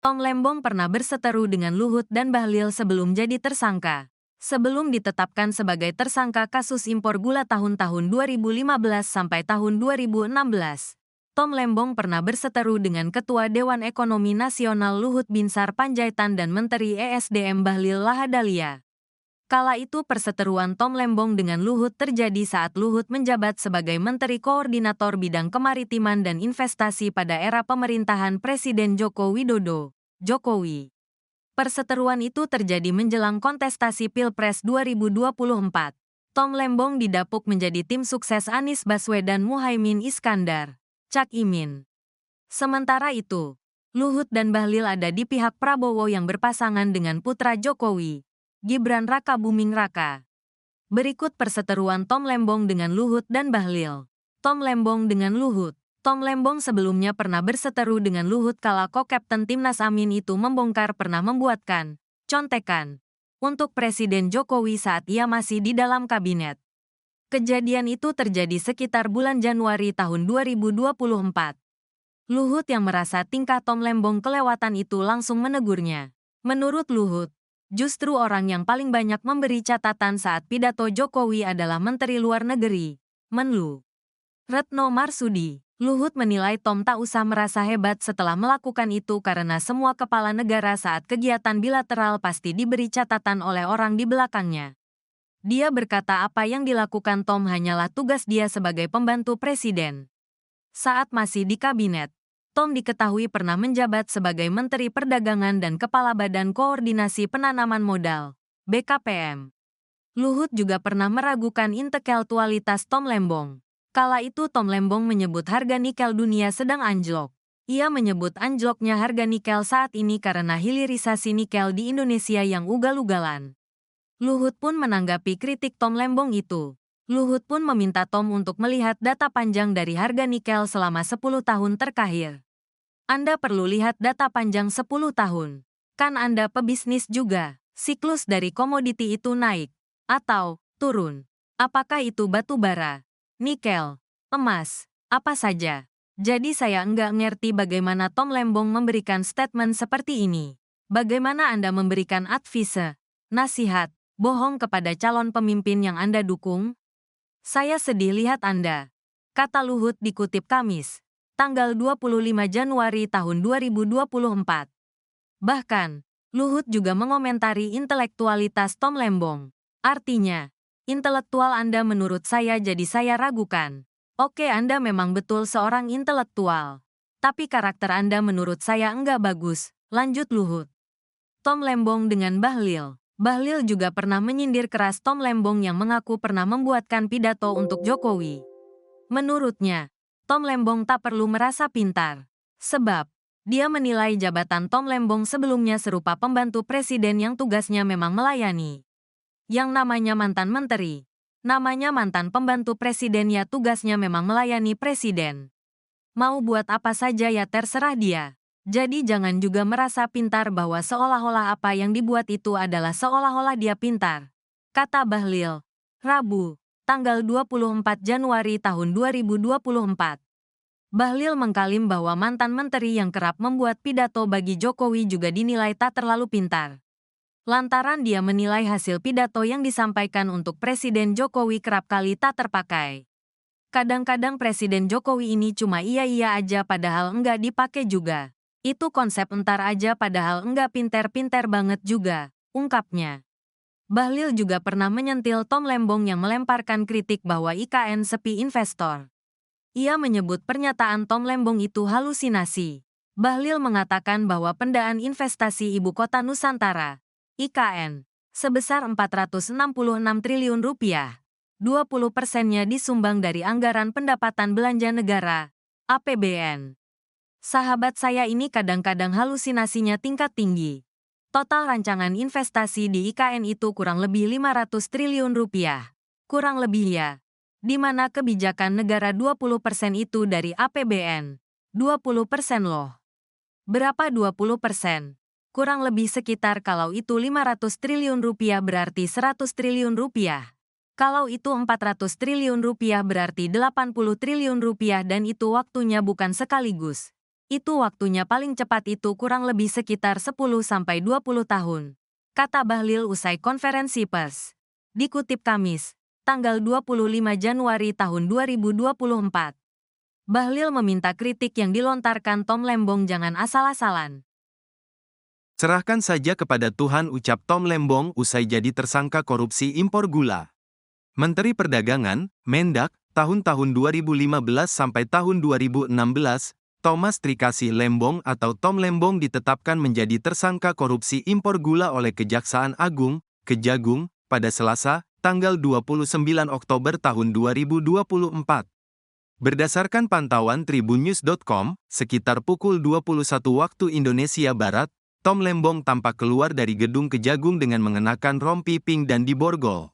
Tom Lembong pernah berseteru dengan Luhut dan Bahlil sebelum jadi tersangka. Sebelum ditetapkan sebagai tersangka kasus impor gula tahun-tahun 2015 sampai tahun 2016, Tom Lembong pernah berseteru dengan Ketua Dewan Ekonomi Nasional Luhut Binsar Panjaitan dan Menteri ESDM Bahlil Lahadalia. Kala itu perseteruan Tom Lembong dengan Luhut terjadi saat Luhut menjabat sebagai Menteri Koordinator Bidang Kemaritiman dan Investasi pada era pemerintahan Presiden Joko Widodo, Jokowi. Perseteruan itu terjadi menjelang kontestasi Pilpres 2024. Tom Lembong didapuk menjadi tim sukses Anies Baswedan Muhaimin Iskandar, Cak Imin. Sementara itu, Luhut dan Bahlil ada di pihak Prabowo yang berpasangan dengan putra Jokowi, Gibran Rakabuming Raka. Berikut perseteruan Tom Lembong dengan Luhut dan Bahlil. Tom Lembong dengan Luhut. Tom Lembong sebelumnya pernah berseteru dengan Luhut kala ko-kapten Timnas Amin itu membongkar pernah membuatkan contekan untuk Presiden Jokowi saat ia masih di dalam kabinet. Kejadian itu terjadi sekitar bulan Januari tahun 2024. Luhut yang merasa tingkah Tom Lembong kelewatan itu langsung menegurnya. Menurut Luhut, justru orang yang paling banyak memberi catatan saat pidato Jokowi adalah Menteri Luar Negeri, Menlu Retno Marsudi. Luhut menilai Tom tak usah merasa hebat setelah melakukan itu karena semua kepala negara saat kegiatan bilateral pasti diberi catatan oleh orang di belakangnya. Dia berkata apa yang dilakukan Tom hanyalah tugas dia sebagai pembantu presiden. Saat masih di kabinet, Tom diketahui pernah menjabat sebagai Menteri Perdagangan dan Kepala Badan Koordinasi Penanaman Modal, BKPM. Luhut juga pernah meragukan intelektualitas Tom Lembong. Kala itu Tom Lembong menyebut harga nikel dunia sedang anjlok. Ia menyebut anjloknya harga nikel saat ini karena hilirisasi nikel di Indonesia yang ugal-ugalan. Luhut pun menanggapi kritik Tom Lembong itu. Luhut pun meminta Tom untuk melihat data panjang dari harga nikel selama 10 tahun terakhir. Anda perlu lihat data panjang 10 tahun. Kan Anda pebisnis juga. Siklus dari komoditi itu naik atau turun. Apakah itu batu bara, nikel, emas, apa saja. Jadi saya enggak ngerti bagaimana Tom Lembong memberikan statement seperti ini. Bagaimana Anda memberikan advice, nasihat, bohong kepada calon pemimpin yang Anda dukung? Saya sedih lihat Anda, kata Luhut dikutip Kamis, tanggal 25 Januari tahun 2024. Bahkan, Luhut juga mengomentari intelektualitas Tom Lembong. Artinya, intelektual Anda menurut saya jadi saya ragukan. Oke Anda memang betul seorang intelektual. Tapi karakter Anda menurut saya enggak bagus, lanjut Luhut. Tom Lembong dengan Bahlil. Bahlil juga pernah menyindir keras Tom Lembong yang mengaku pernah membuatkan pidato untuk Jokowi. Menurutnya, Tom Lembong tak perlu merasa pintar. Sebab, dia menilai jabatan Tom Lembong sebelumnya serupa pembantu presiden yang tugasnya memang melayani. Yang namanya mantan menteri, namanya mantan pembantu presiden ya tugasnya memang melayani presiden. Mau buat apa saja ya terserah dia. Jadi jangan juga merasa pintar bahwa seolah-olah apa yang dibuat itu adalah seolah-olah dia pintar. Kata Bahlil, Rabu, tanggal 24 Januari tahun 2024. Bahlil mengklaim bahwa mantan menteri yang kerap membuat pidato bagi Jokowi juga dinilai tak terlalu pintar. Lantaran dia menilai hasil pidato yang disampaikan untuk Presiden Jokowi kerap kali tak terpakai. Kadang-kadang Presiden Jokowi ini cuma iya-iya aja padahal enggak dipakai juga. Itu konsep entar aja padahal enggak pinter-pinter banget juga, ungkapnya. Bahlil juga pernah menyentil Tom Lembong yang melemparkan kritik bahwa IKN sepi investor. Ia menyebut pernyataan Tom Lembong itu halusinasi. Bahlil mengatakan bahwa pendaan investasi Ibu Kota Nusantara, IKN, sebesar Rp466 triliun, 20%-nya disumbang dari anggaran pendapatan belanja negara, APBN. Sahabat saya ini kadang-kadang halusinasinya tingkat tinggi. Total rancangan investasi di IKN itu kurang lebih Rp500 triliun. Kurang lebih ya. Di mana kebijakan negara 20% itu dari APBN. 20% loh. Berapa 20%? Kurang lebih sekitar kalau itu Rp500 triliun berarti Rp100 triliun. Kalau itu Rp400 triliun berarti Rp80 triliun dan itu waktunya bukan sekaligus. Itu waktunya paling cepat itu kurang lebih sekitar 10-20 tahun, kata Bahlil usai konferensi pers. Dikutip Kamis, tanggal 25 Januari tahun 2024. Bahlil meminta kritik yang dilontarkan Tom Lembong jangan asal-asalan. Serahkan saja kepada Tuhan, ucap Tom Lembong usai jadi tersangka korupsi impor gula. Menteri Perdagangan, Mendak, tahun-tahun 2015 sampai tahun 2016, Thomas Trikasih Lembong atau Tom Lembong ditetapkan menjadi tersangka korupsi impor gula oleh Kejaksaan Agung, Kejagung, pada Selasa, tanggal 29 Oktober tahun 2024. Berdasarkan pantauan tribunnews.com, sekitar pukul 21 waktu Indonesia Barat, Tom Lembong tampak keluar dari gedung Kejagung dengan mengenakan rompi pink dan diborgol.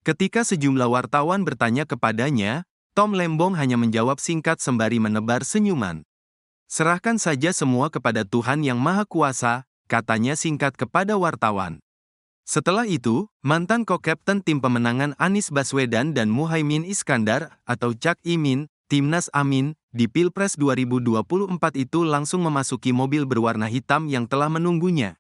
Ketika sejumlah wartawan bertanya kepadanya, Tom Lembong hanya menjawab singkat sembari menebar senyuman. Serahkan saja semua kepada Tuhan Yang Maha Kuasa, katanya singkat kepada wartawan. Setelah itu, mantan ko-kapten tim pemenangan Anies Baswedan dan Muhaimin Iskandar, atau Cak Imin, Timnas Amin, di Pilpres 2024 itu langsung memasuki mobil berwarna hitam yang telah menunggunya.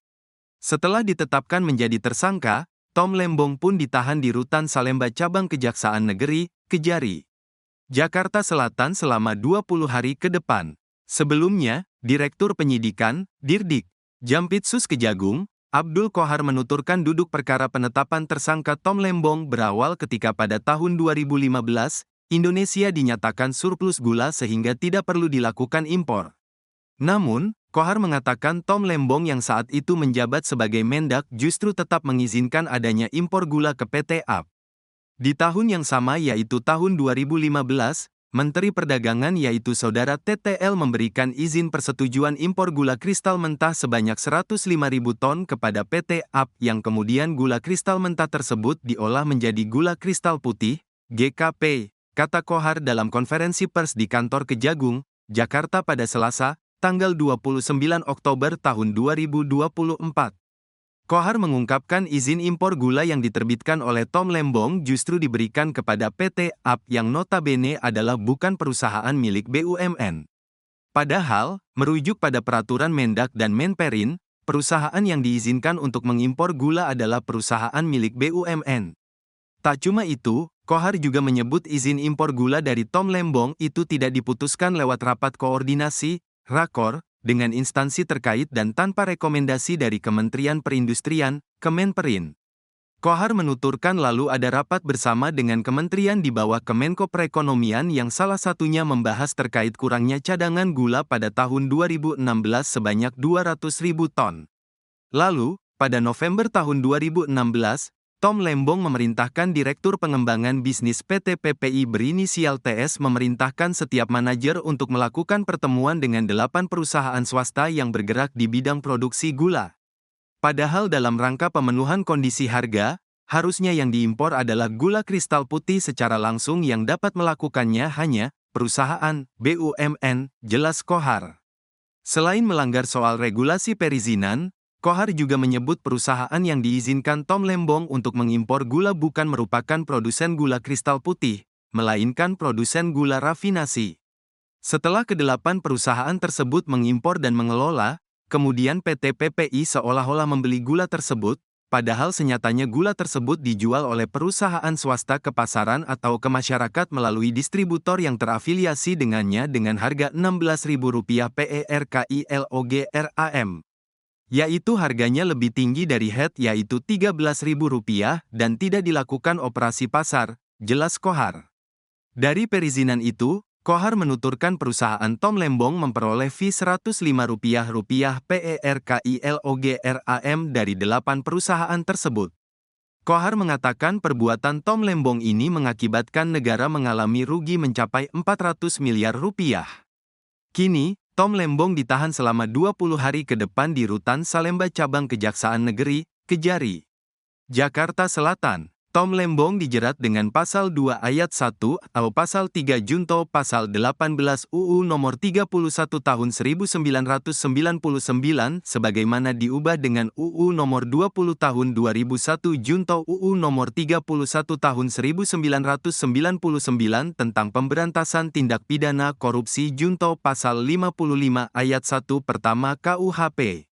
Setelah ditetapkan menjadi tersangka, Tom Lembong pun ditahan di Rutan Salemba Cabang Kejaksaan Negeri, Kejari, Jakarta Selatan selama 20 hari ke depan. Sebelumnya, Direktur Penyidikan, Dirdik, Jampitsus Kejagung, Abdul Qohar menuturkan duduk perkara penetapan tersangka Tom Lembong berawal ketika pada tahun 2015, Indonesia dinyatakan surplus gula sehingga tidak perlu dilakukan impor. Namun, Qohar mengatakan Tom Lembong yang saat itu menjabat sebagai Mendak justru tetap mengizinkan adanya impor gula ke PT AP. Di tahun yang sama yaitu tahun 2015, Menteri Perdagangan yaitu Saudara TTL memberikan izin persetujuan impor gula kristal mentah sebanyak 105.000 ton kepada PT AP yang kemudian gula kristal mentah tersebut diolah menjadi gula kristal putih, GKP, kata Qohar dalam konferensi pers di kantor Kejagung, Jakarta pada Selasa, tanggal 29 Oktober tahun 2024. Qohar mengungkapkan izin impor gula yang diterbitkan oleh Tom Lembong justru diberikan kepada PT AP yang notabene adalah bukan perusahaan milik BUMN. Padahal, merujuk pada peraturan Mendak dan Menperin, perusahaan yang diizinkan untuk mengimpor gula adalah perusahaan milik BUMN. Tak cuma itu, Qohar juga menyebut izin impor gula dari Tom Lembong itu tidak diputuskan lewat rapat koordinasi, rakor, dengan instansi terkait dan tanpa rekomendasi dari Kementerian Perindustrian, Kemenperin. Qohar menuturkan lalu ada rapat bersama dengan kementerian di bawah Kemenko Perekonomian yang salah satunya membahas terkait kurangnya cadangan gula pada tahun 2016 sebanyak 200.000 ton. Lalu, pada November tahun 2016, Tom Lembong memerintahkan Direktur Pengembangan Bisnis PT PPI berinisial TS memerintahkan setiap manajer untuk melakukan pertemuan dengan 8 perusahaan swasta yang bergerak di bidang produksi gula. Padahal dalam rangka pemenuhan kondisi harga, harusnya yang diimpor adalah gula kristal putih secara langsung yang dapat melakukannya hanya perusahaan BUMN, jelas Qohar. Selain melanggar soal regulasi perizinan, Qohar juga menyebut perusahaan yang diizinkan Tom Lembong untuk mengimpor gula bukan merupakan produsen gula kristal putih, melainkan produsen gula rafinasi. Setelah ke-8 perusahaan tersebut mengimpor dan mengelola, kemudian PT PPI seolah-olah membeli gula tersebut, padahal senyatanya gula tersebut dijual oleh perusahaan swasta ke pasaran atau ke masyarakat melalui distributor yang terafiliasi dengannya dengan harga Rp16.000 per kilogram. Yaitu harganya lebih tinggi dari head yaitu Rp13.000 dan tidak dilakukan operasi pasar, jelas Qohar. Dari perizinan itu, Qohar menuturkan perusahaan Tom Lembong memperoleh fee Rp105 per kilogram dari 8 perusahaan tersebut. Qohar mengatakan perbuatan Tom Lembong ini mengakibatkan negara mengalami rugi mencapai Rp400 miliar. Kini, Tom Lembong ditahan selama 20 hari ke depan di Rutan Salemba Cabang Kejaksaan Negeri, Kejari, Jakarta Selatan. Tom Lembong dijerat dengan Pasal 2 Ayat 1 atau Pasal 3 Junto Pasal 18 UU Nomor 31 Tahun 1999 sebagaimana diubah dengan UU Nomor 20 Tahun 2001 Junto UU Nomor 31 Tahun 1999 tentang Pemberantasan Tindak Pidana Korupsi Junto Pasal 55 Ayat 1 Pertama KUHP.